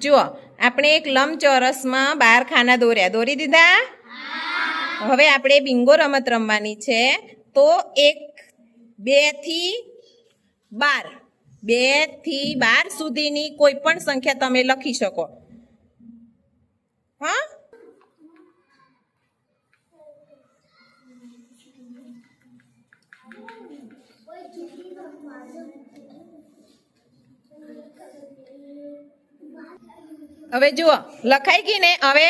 જુઓ આપણે એક લંબચોરસમાં 12 ખાના દોર્યા, દોરી દીધા. હવે આપણે બિંગો રમત રમવાની છે. તો 2 થી 12, 2 થી 12 સુધીની કોઈ પણ સંખ્યા તમે લખી શકો. હા, હવે જુઓ લખાઈ ગઈ ને. હવે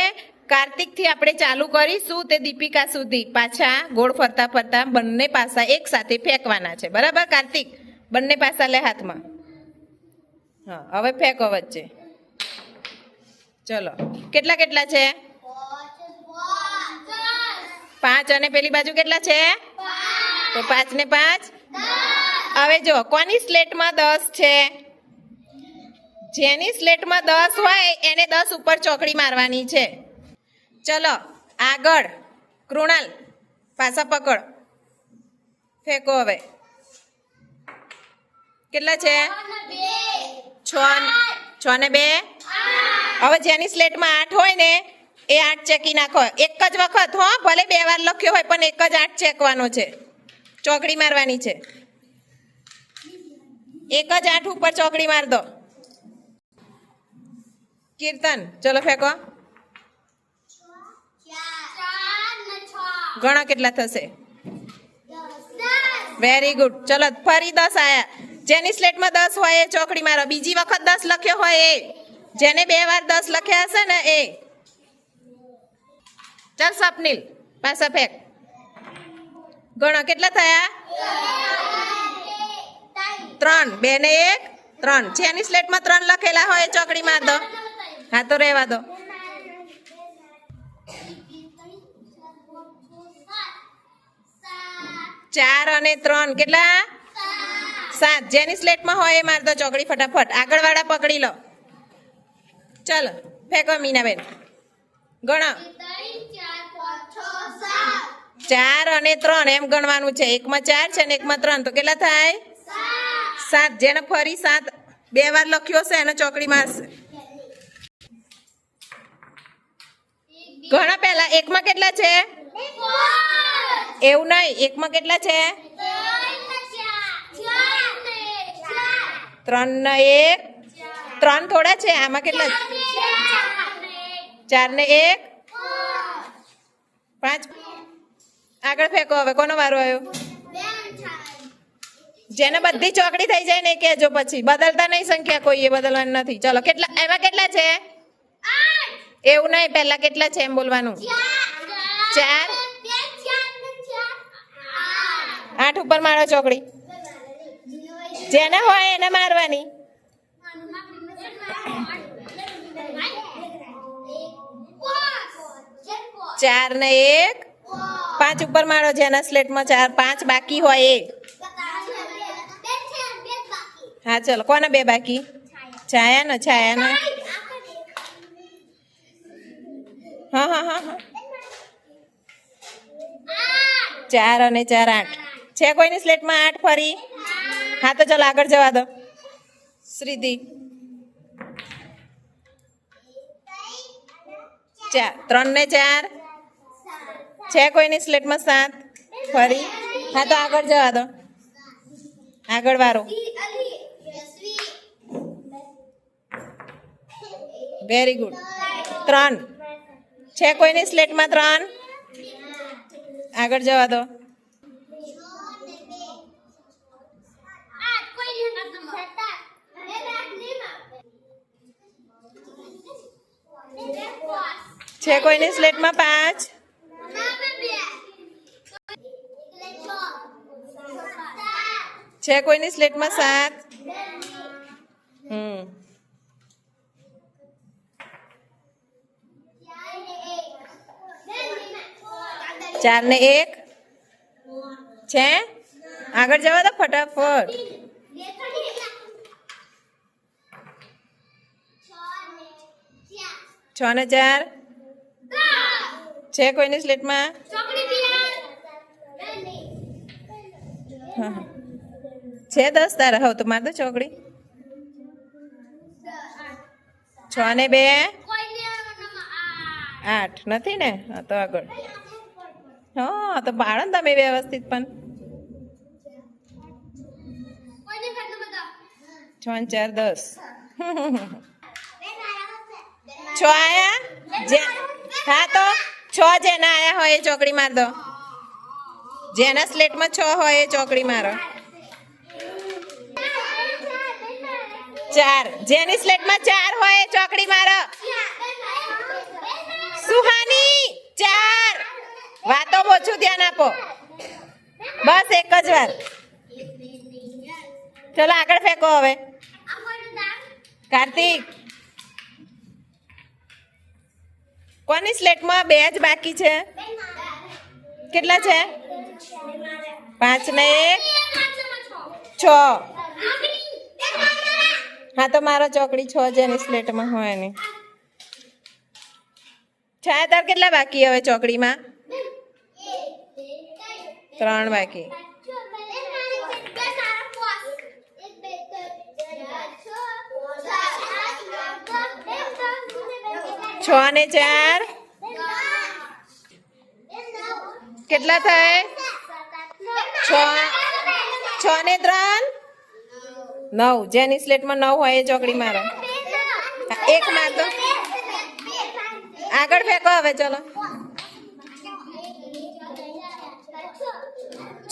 કાર્તિક થી આપણે ચાલુ કરીશું તે દીપિકા સુધી. પાછા ગોળ ફરતા ફરતા બંને પાસા એક સાથે ફેંકવાના છે. બરાબર કાર્તિક? બંને પાસા લે હાથમાં. હા, હવે ફેંકો વચ્ચે. ચલો, કેટલા કેટલા છે? 5 અને પેલી બાજુ કેટલા છે? તો 5 ને 5 હવે જો કોની સ્લેટમાં 10 છે? જેની સ્લેટમાં 10 હોય એને 10 ઉપર ચોકડી મારવાની છે. ચલો આગળ. કૃણાલ પાસા પકડ, ફેંકો. હવે કેટલા છે? 6 ને 2. હવે જેની સ્લેટમાં 8 હોય ને એ 8 ચેકી નાખો. એક જ વખત હો, ભલે 2 વાર લખ્યો હોય પણ એક જ 8 ચેકવાનો છે. ચોકડી મારવાની છે. એક જ 8 ઉપર ચોકડી માર દો. કીર્તન ચલો ફેંકો. ગણો કેટલા થશે? Very good. ચલો ફરી 10 આયા. જેની સ્લેટમાં 10 હોય એ ચોકડી મારો. બીજી વખત 10 લખ્યો હોય એ. જેને 2 વાર 10 લખ્યા હશે ને એ. ચાલ સ્વપ્નિલ પાછા ફેંક. ગણો કેટલા થયા? 3. 2 ને 1 3. જેની સ્લેટમાં 3 લખેલા હોય એ ચોકડી માર દો. હા તો રહેવા દો. 4 અને 3 કેટલા? 7. જેની સ્લેટમાં હોય એ માર દો ચોકડી ફટાફટ. આગળ વાળા પકડી લો. ચાલો ફેંકો મીનાબેન. ગણો. 4 અને 3 એમ ગણવાનું છે. એકમાં 4 છે ને એકમાં 3 તો કેટલા થાય? 7. જેને ફરી 7 2 વાર લખ્યો છે એને ચોકડી મારશે. ઘણા પહેલા એકમાં કેટલા છે? એવું નહીં, એકમાં કેટલા છે? 3 ને 1 3 થોડા છે. આમાં કેટલા? 4 ને 1 5. આગળ ફેંકો. હવે કોનો વારો આવ્યો? જેને બધી ચોકડી થઈ જાય ને કહેજો. પછી બદલતા નહીં સંખ્યા, કોઈ એ બદલવાની નથી. ચલો કેટલા એમાં કેટલા છે? એવું નહીં, પહેલા કેટલા છે એમ બોલવાનું. 4 8 ઉપર મારો ચોકડી. જેને હોય એને મારવાની. 4 ને 1 5 ઉપર મારો. જેના સ્લેટમાં 4 5 બાકી હોય એ. હા ચલો કોના 2 બાકી? છાયા ને. હા હા હા હા 4 અને 4 8 છે. કોઈની સ્લેટમાં 8 ફરી? હા તો ચલો આગળ જવા દો. શ્રીધિ 3 ને 4 છે. કોઈની સ્લેટમાં 7 ફરી? હા તો આગળ જવા દો. આગળ વારો. Very good. 3 છે. કોઈની સ્લેટમાં 3? આગળ જવા દો. છે. કોઈની સ્લેટમાં 5? છે. કોઈની સ્લેટમાં 7? 4 ને 1 છે. આગળ જવા દો ફટાફટ. 6 ને 4 છે. કોઈની સ્લેટમાં? છે 10 તારા. હવે તો માર દો ચોકડી. 6 ને 2 8 નથી ને? હા તો આગળ. હા તો પાડો ને તમે વ્યવસ્થિત પણ. 6 ને 4 10. 6 આયા હા તો 6 જેના આયા હોય એ ચોકડી માર દો. જેના સ્લેટમાં 6 હોય એ ચોકડી મારો. 4 જેની સ્લેટમાં 4 હોય એ ચોકડી મારો. સુહાની 4. વાતો ઓછું ધ્યાન આપો. બસ એક જ વાર. ચલો આગળ ફેંકો હવે. કાર્તિક કોની સ્લેટમાં 2 જ બાકી છે? કેટલા છે? 5 ને 1 6. હા તો મારો ચોકડી 6 જેની સ્લેટમાં હોય ને. છાયા તાર કેટલા બાકી હવે ચોકડીમાં? 3 બાકી. 6 ને 4 કેટલા થાય? 6 ને 3 9. જેની સ્લેટમાં 9 હોય એ ચોકડી મારો. એક માર દો. આગળ ફેંકો હવે ચલો.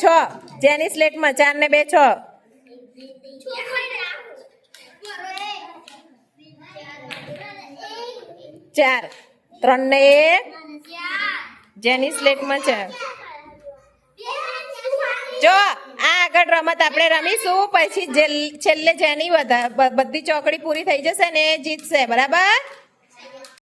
6 જેની સ્લેટમાં 4 ને 2 6. 4 3 ને 1 જેની સ્લેટમાં છે. જો આ આગળ રમત આપણે રમીશું પછી છેલ્લે જેની બધી ચોકડી પૂરી થઈ જશે ને એ જીતશે. બરાબર?